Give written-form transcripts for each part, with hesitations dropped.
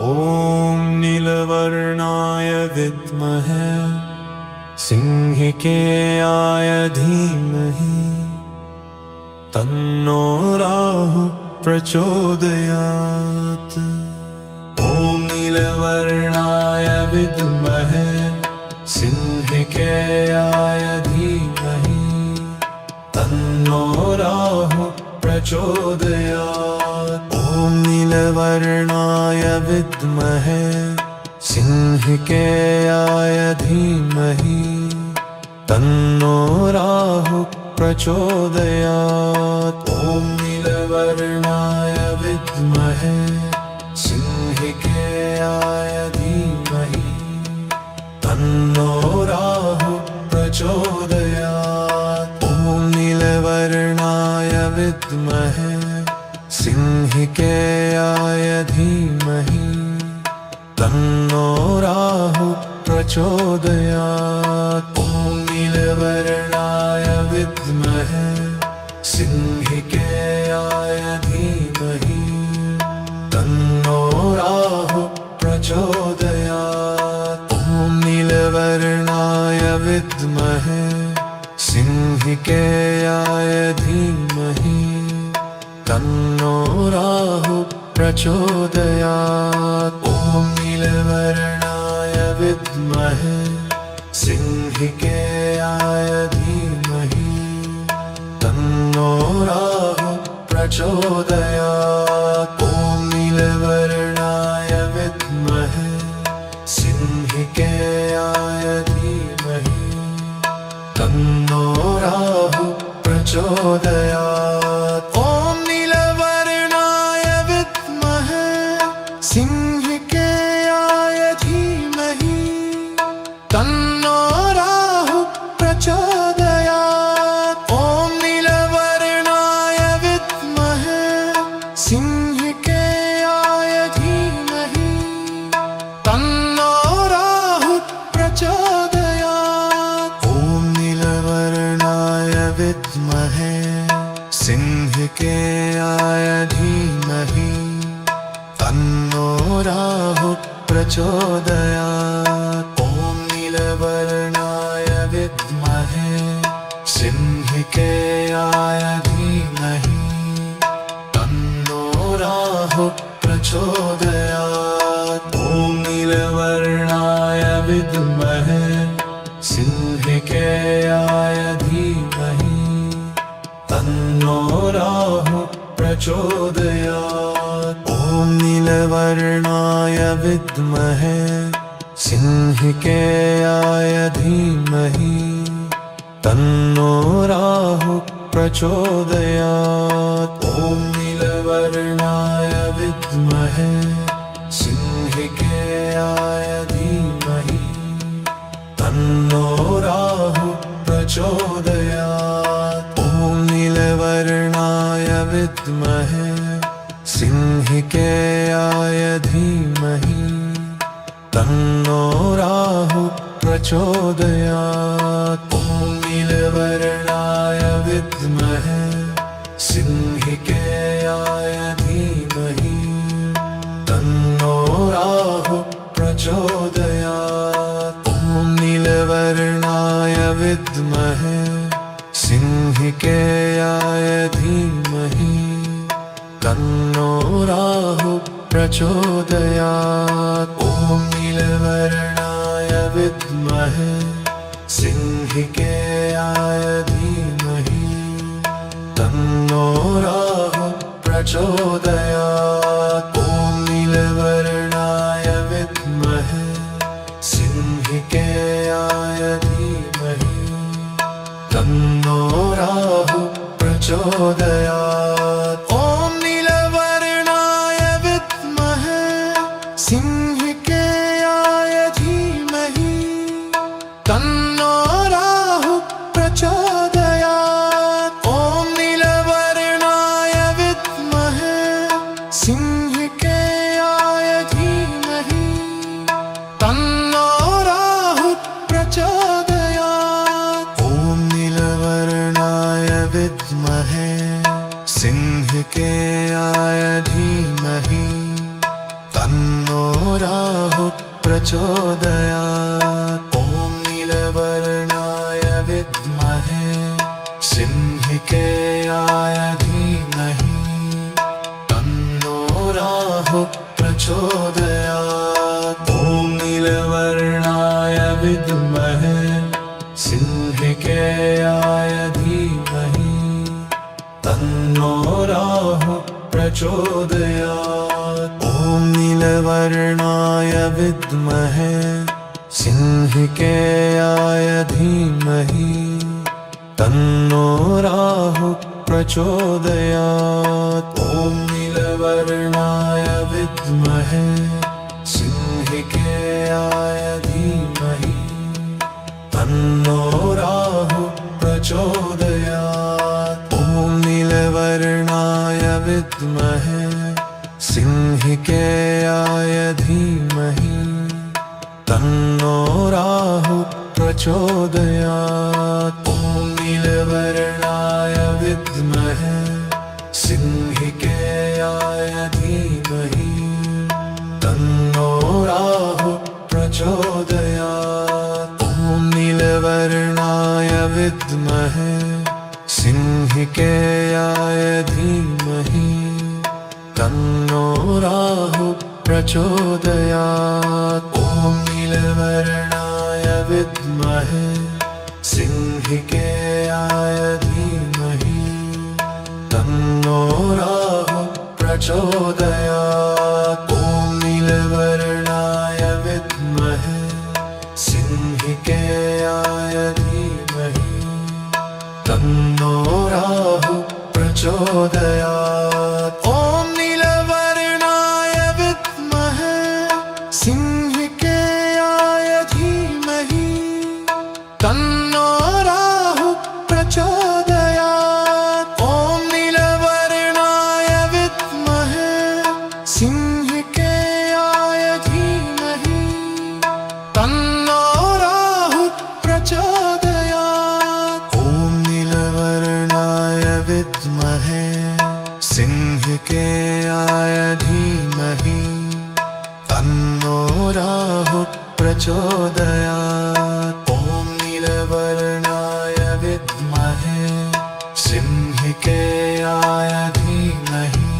ॐ नीलवर्णाय विद्महे सिंहिकेयाय धीमहि तन्नो राहुः प्रचोदयात्। ॐ नीलवर्णाय विद्महे सिंहिकेयाय धीमहि तन्नो राहुः प्रचोदयात्। ॐ नीलवर्णाय विद्महे सिंहिकेयाय धीमहि तन्नो राहुः प्रचोदयात्। ॐ नीलवर्णाय विद्महे सिंहिकेयाय धीमहि तन्नो राहुः प्रचोदयात्। ॐ नीलवर्णाय विद्महे सिंहिकेयाय धीमहि तन्नो राहुः प्रचोदयात्। ॐ नीलवर्णाय विद्महे सिंहिकेयाय धीमहि तन्नो राहुः प्रचोदयात्। ॐ नीलवर्णाय विद्महे सिंहिकेयाय धीमहि तन्नो राहुः प्रचोदयात्। ॐ नीलवर्णाय विद्महे सिंहिकेयाय धीमहि तन्नो राहुः प्रचोदयात्। ॐ नीलवर्णाय विद्महे सिंहिकेयाय धीमहि तन्नो राहुः प्रचोदयात्। ॐ नीलवर्णाय विद्महे सिंहिकेयाय धीमहि तन्नो राहुः प्रचोदयात्। ॐ नीलवर्णाय विद्महे सिंहिकेयाय धीमहि तन्नो राहुः प्रचोदयात्। ॐ नीलवर्णाय विद्महे सिंहिकेयाय धीमहि तन्नो राहुः प्रचोदयात्। ॐ नीलवर्णाय विद्महे सिंहिकेयाय धीमहि तन्नो राहुः प्रचोदयात्। ॐ नीलवर्णाय विद्महे सिंहिकेयाय धीमहि तन्नो राहुः प्रचोदयात्। ॐ नीलवर्णाय विद्महे सिंहिकेयाय धीमहि तन्नो राहुः प्रचोदयात्। ॐ नीलवर्णाय विद्महे सिंहिकेयाय धीमहि तन्नो राहुः प्रचोदयात्। ॐ नीलवर्णाय विद्महे सिंहिकेयाय धीमहि तन्नो राहुः प्रचोदयात्। ॐ नीलवर्णाय विद्महे सिंहिकेयाय धीमहि तन्नो राहुः प्रचोदयात्। ॐ नीलवर्णाय विद्महे सिंहिकेयाय धीमहि तन्नो राहुः प्रचोदयात्। ॐ नीलवर्णाय विद्महे सिंहिकेयाय धीमहि तन्नो राहुः प्रचोदयात्। ॐ नीलवर्णाय विद्महे सिंहिकेयाय धीमहि तन्नो राहुः प्रचोदयात्। ॐ नीलवर्णाय विद्महे सिंहिकेयाय धीमहि तन्नो राहुः प्रचोदयात्। ॐ नीलवर्णाय विद्महे सिंहिकेयाय धीमहि तन्नो राहुः प्रचोदयात्। ॐ नीलवर्णाय विद्महे सिंहिकेयाय धीमहि तन्नो प्रचोदयात्। ॐ नीलवर्णाय विद्महे सिंहिकेयाय धीमहि तन्नो राहुः प्रचोदयात्। ॐ नीलवर्णाय विद्महे सिंहिकेयाय धीमहि तन्नो राहुः प्रचोदयात्। ॐ नीलवर्णाय विद्महे सिंहिकेयाय धीमहि तन्नो राहुः प्रचोदयात्। ॐ नीलवर्णाय विद्महे सिंहिकेयाय धीमहि तन्नो राहुः प्रचोदयात्। ॐ नीलवर्णाय विद्महे सिंहिकेयाय धीमहि तन्नो राहुः प्रचोदयात्। ॐ नीलवर्णाय विद्महे सिंहिकेयाय धीमहि तन्नो राहुः प्रचोदयात्। ॐ नीलवर्णाय विद्महे सिंहिकेयाय धीमहि तन्नो राहुः प्रचोदयात्। ॐ नीलवर्णाय विद्महे सिंहिकेयाय धीमहि तन्नो राहुः प्रचोदयात्। ॐ नीलवर्णाय विद्महे सिंहिकेयाय धीमहि तन्नो राहुः प्रचोदयात्। ॐ नीलवर्णाय विद्महे सिंहिकेयाय धीमहि तन्नो राहुः प्रचोदयात्। ॐ नीलवर्णाय विद्महे सिंहिकेयाय धीमहि तन्नो राहुः प्रचोदयात्। ॐ नीलवर्णाय विद्महे सिंहिकेयाय धीमहि तन्नो राहुः प्रचोदयात्। ॐ नीलवर्णाय विद्महे सिंहिकेयाय धीमहि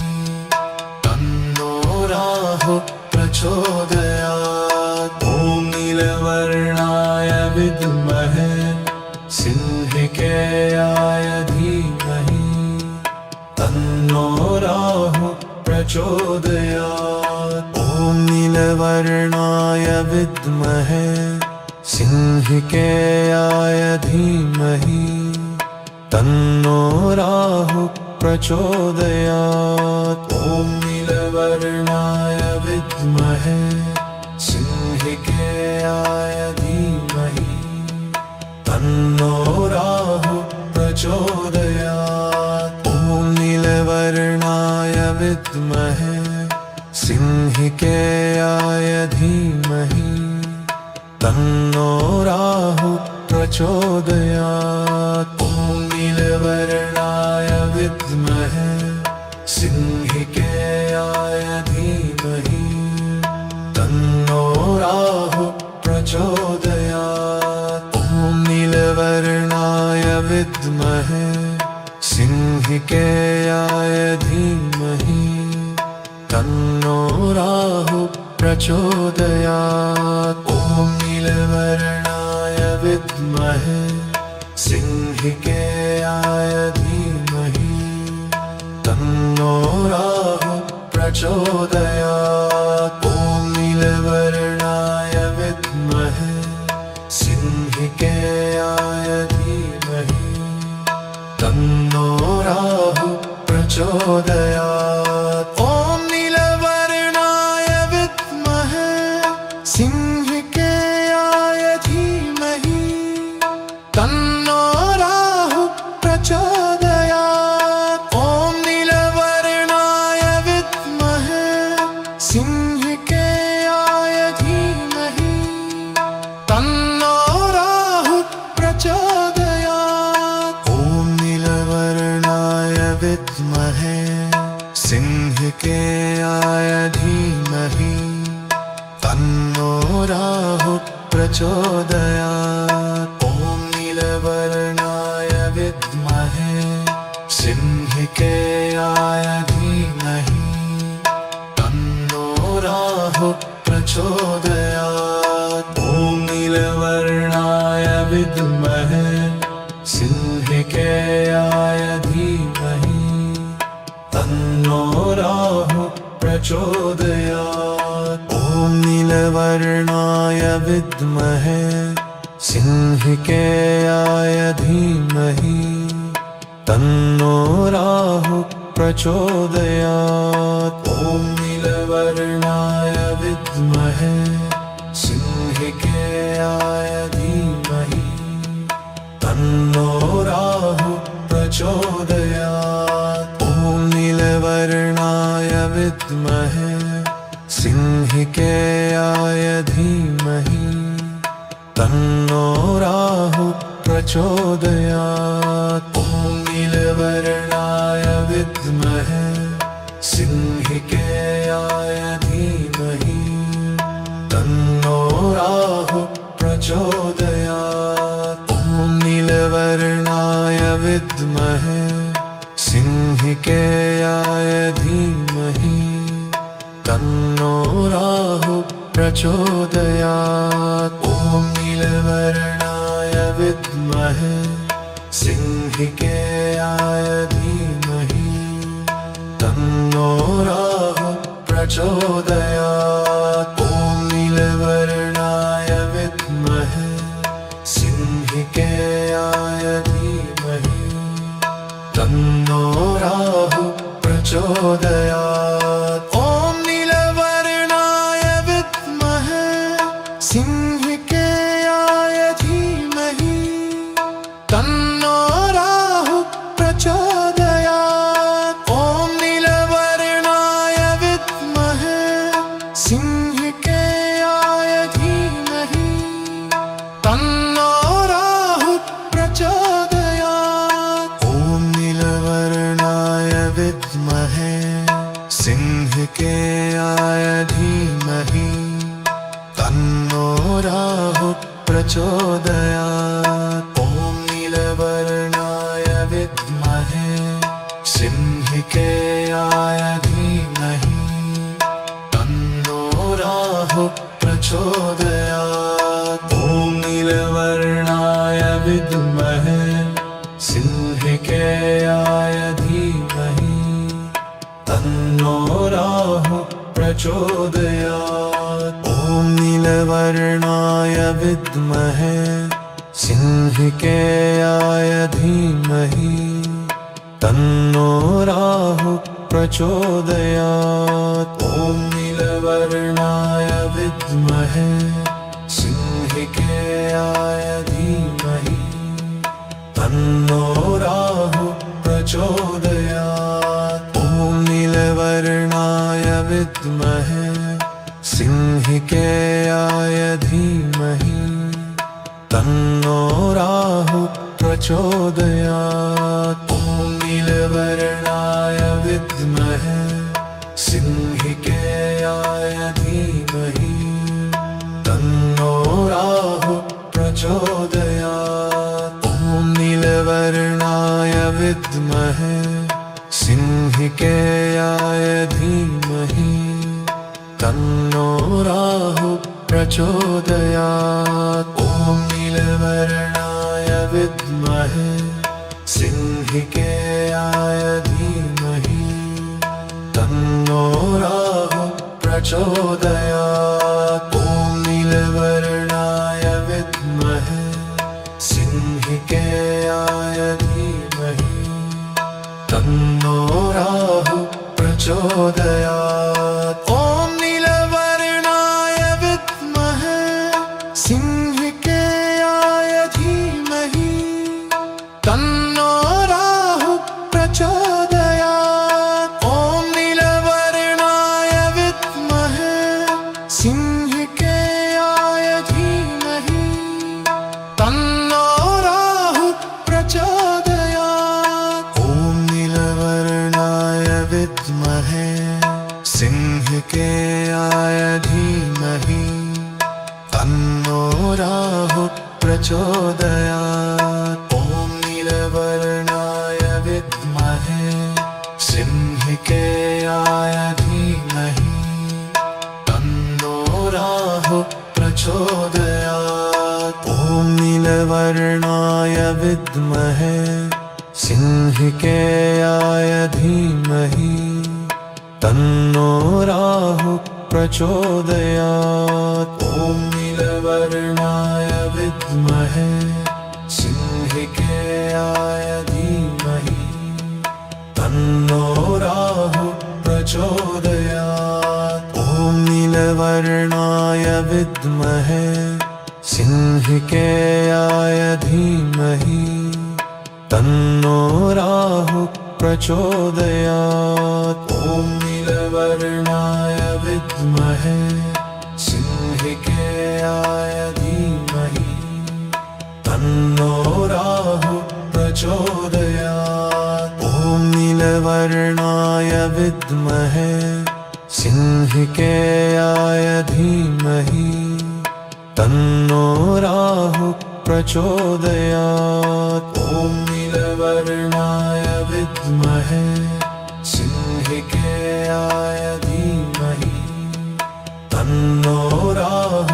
तन्नो राहुः प्रचोदयात्। ॐ नीलवर्णाय विद्महे सिंहिकेयाय धीमहि तन्नो राहुः प्रचोदयात्। ॐ नीलवर्णाय विद्महे सिंहिकेयाय धीमहि तन्नो राहुः प्रचोदयात्। ॐ नीलवर्णाय विद्महे सिंहिकेयाय धीमहि तन्नो राहुः प्रचोदयात्। ॐ नीलवर्णाय विद्महे सिंहिकेयाय धीमहि तन्नो राहुः प्रचोदयात्। ॐ नीलवर्णाय विद्महे सिंहिकेयाय धीमहि तन्नो राहुः प्रचोदयात्। ॐ नीलवर्णाय विद्महे सिंहिकेयाय धीमहि तन्नो राहुः प्रचोदयात्। ॐ नीलवर्णाय विद्महे सिंहिकेयाय धीमहि तन्नो राहुः प्रचोदयात्। ॐ नीलवर्णाय विद्महे सिंहिकेयाय धीमहि तन्नो राहुः प्रचोदयात्। ॐ नीलवर्णाय विद्महे सिंहिकेयाय धीमहि तन्नो राहुः प्रचोदयात्। ॐ नीलवर्णाय विद्महे सिंहिकेयाय धीमहि तन्नो राहुः प्रचोदयात्। ॐ नीलवर्णाय विद्महे प्रचोदयात्। ॐ नीलवर्णाय विद्महे सिंहिकेयाय धीमहि तन्नो राहुः प्रचोदयात्। ॐ नीलवर्णाय विद्महे सिंहिकेयाय धीमहि तन्नो राहुः प्रचोदयात्। ॐ नीलवर्णाय विद्महे सिंहिकेयाय धीमहि तन्नो राहुः प्रचोदयात्। ॐ नीलवर्णाय विद्महे सिंहिकेयाय धीमहि तन्नो राहुः प्रचोदयात्। ॐ नीलवर्णाय विद्महे सिंहिकेयाय धीमहि तन्नो राहुः प्रचोदयात्। ॐ नीलवर्णाय विद्महे सिंहिकेयाय धीमहि तन्नो राहुः प्रचोदयात्। ॐ नीलवर्णाय विद्महे सिंहिकेयाय धीमहि तन्नो राहुः प्रचोदयात्। ॐ नीलवर्णाय विद्महे सिंहिकेयाय धीमहि तन्नो राहुः प्रचोदयात्। ॐ नीलवर्णाय विद्महे सिंहिकेयाय धीमहि तन्नो राहुः प्रचोदयात्। ॐ नीलवर्णाय विद्महे सिंहिकेयाय धीमहि तन्नो राहुः प्रचोदयात्। ॐ नीलवर्णाय विद्महे सिंहिकेयाय धीमहि तन्नो राहुः प्रचोदयात्। ॐ नीलवर्णाय विद्महे सिंहिकेयाय धीमहि तन्नो राहुः प्रचोदयात्। ॐ नीलवर्णाय विद्महे सिंहिकेयाय धीमहि तन्नो राहुः प्रचोदयात्। ॐ नीलवर्णाय विद्महे सिंहिकेयाय धीमहि तन्नो राहुः प्रचोदयात्। ॐ नीलवर्णाय विद्महे सिंहिकेयाय धीमहि तन्नो राहुः प्रचोदयात्। ॐ नीलवर्णाय विद्महे सिंहिकेयाय धीमहि तन्नो राहुः प्रचोदयात्। ॐ नीलवर्णाय विद्महे सिंहिकेयाय धीमहि तन्नो राहुः प्रचोदयात्। ॐ नीलवर्णाय विद्महे सिंहिकेयाय धीमहि तन्नो राहुः प्रचोदयात्। ॐ नीलवर्णाय विद्महे सिंहिकेयाय धीमहि तन्नो राहुः प्रचोदयात्। ॐ नीलवर्णाय विद्महे सिंहिकेयाय धीमहि तन्नो राहुः प्रचोदयात्। ॐ नीलवर्णाय विद्महे सिंहिकेयाय धीमहि तन्नो राहुः प्रचोदयात्। ॐ नीलवर्णाय विद्महे सिंहिकेयाय धीमहि तन्नो राहुः प्रचोदयात्। ॐ नीलवर्णाय विद्महे सिंहिकेयाय धीमहि तन्नो राहुः प्रचोदयात्। ॐ नीलवर्णाय विद्महे सिंहिकेयाय धीमहि तन्नो राहुः प्रचोदयात्। ॐ नीलवर्णाय विद्महे सिंहिकेयाय धीमहि तन्नो राहुः प्रचोदयात्। ॐ नीलवर्णाय विद्महे सिंहिकेयाय धीमहि तन्नो राहुः प्रचोदयात्। ॐ नीलवर्णाय विद्महे सिंहिकेयाय धीमहि तन्नो राहुः प्रचोदयात्। ॐ नीलवर्णाय विद्महे सिंहिकेयाय धीमहि तन्नो राहुः प्रचोदयात्। ॐ नीलवर्णाय विद्महे सिंहिकेयाय धीमहि तन्नो राहुः प्रचोदयात्। ॐ नीलवर्णाय विद्महे सिंहिकेयाय धीमहि तन्नो राहुः प्रचोदयात्। ॐ नीलवर्णाय विद्महे सिंहिकेयाय धीमहि तन्नो राहुः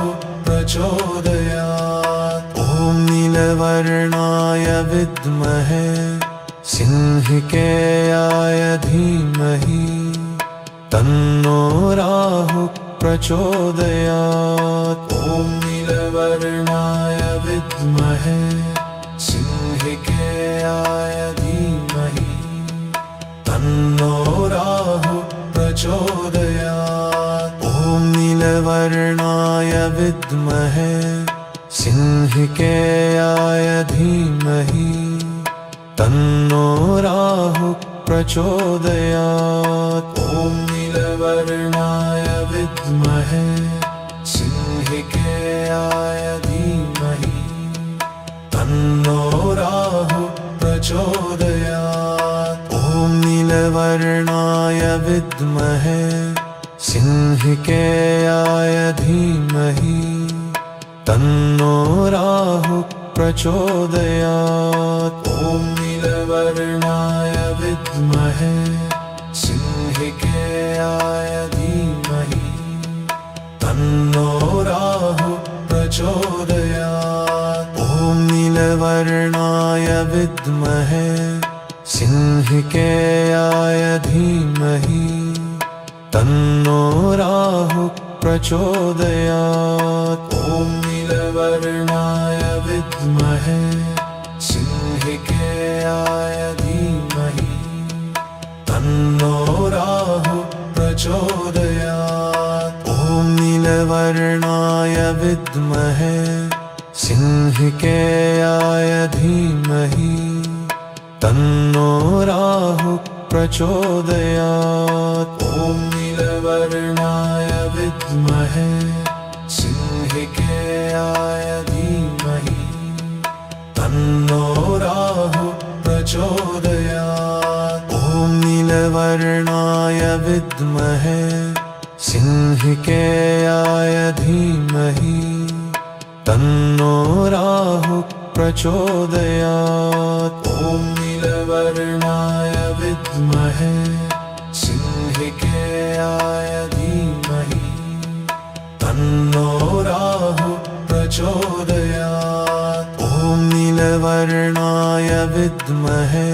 प्रचोदयात्। ॐ नीलवर्णाय विद्महे सिंहिकेयाय धीमहि तन्नो राहुः प्रचोदयात्। ॐ नीलवर्णाय विद्महे सिंहिकेयाय धीमहि तन्नो राहुः प्रचोदयात्। ॐ नीलवर्णाय विद्महे सिंहिकेयाय धीमहि तन्नो राहुः प्रचोदयात्। ॐ नीलवर्णाय विद्महे सिंहिकेयाय धीमहि तन्नो राहुः प्रचोदयात्। ॐ नीलवर्णाय विद्महे सिंहिकेयाय धीमहि तन्नो राहुः प्रचोदयात्। ॐ नीलवर्णाय विद्महे सिंहिकेयाय धीमहि तन्नो राहुः प्रचोदयात्। ॐ नीलवर्णाय विद्महे सिंहिकेयाय धीमहि तन्नो राहुः प्रचोदयात्। ॐ नीलवर्णाय विद्महे सिंहिकेयाय धीमहि तन्नो राहुः प्रचोदयात्। ॐ नीलवर्णाय विद्महे सिंहिकेयाय धीमहि तन्नो राहुः प्रचोदयात्। ॐ नीलवर्णाय विद्महे सिंहिकेयाय धीमहि तन्नो राहुः प्रचोदयात्। ॐ नीलवर्णाय विद्महे सिंहिकेयाय धीमहि तन्नो राहुः प्रचोदयात्। ॐ नीलवर्णाय विद्महे सिंहिकेयाय धीमहि तन्नो राहुः प्रचोदयात्। ॐ नीलवर्णाय विद्महे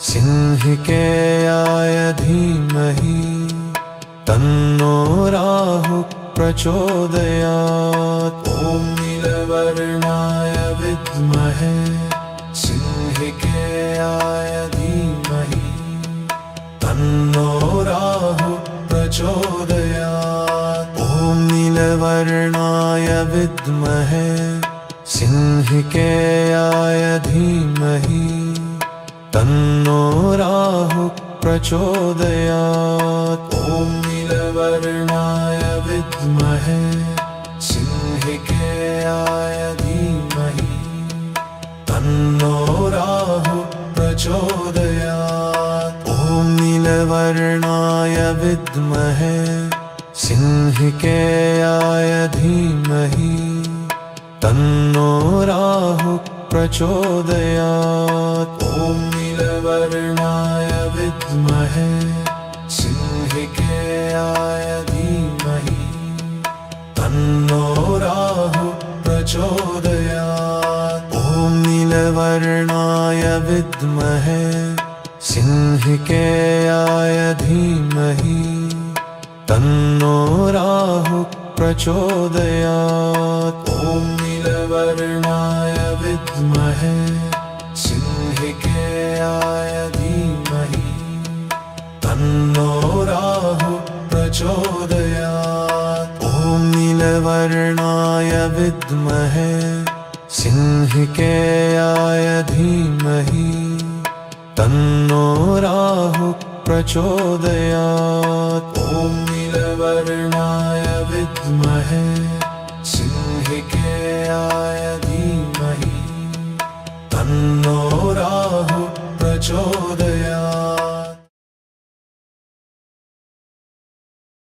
सिंहिकेयाय धीमहि तन्नो राहुः प्रचोदयात्। ॐ नीलवर्णाय विद्महे सिंहिकेयाय धीमहि तन्नो राहुः प्रचोदयात्। ॐ नीलवर्णाय विद्महे सिंहिकेयाय धीमहि तन्नो राहुः प्रचोदयात्। ॐ नीलवर्णाय विद्महे सिंहिकेयाय धीमहि तन्नो राहुः प्रचोदयात्। ॐ नीलवर्णाय विद्महे सिंहिकेयाय धीमहि तन्नो राहुः प्रचोदयात्। ॐ नीलवर्णाय विद्महे सिंहिकेयाय धीमहि तन्नो राहुः प्रचोदयात्। ॐ नीलवर्णाय विद्महे सिंहिकेयाय धीमहि तन्नो राहुः प्रचोदयात्। ॐ नीलवर्णाय विद्महे सिंहिकेयाय धीमहि तन्नो राहुः प्रचोदयात्। ॐ नीलवर्णाय विद्महे सिंहिकेयाय धीमहि तन्नो राहुः प्रचोदयात्। ॐ नीलवर्णाय विद्महे सिंहिकेयाय धीमहि तन्नो राहुः प्रचोदयात्।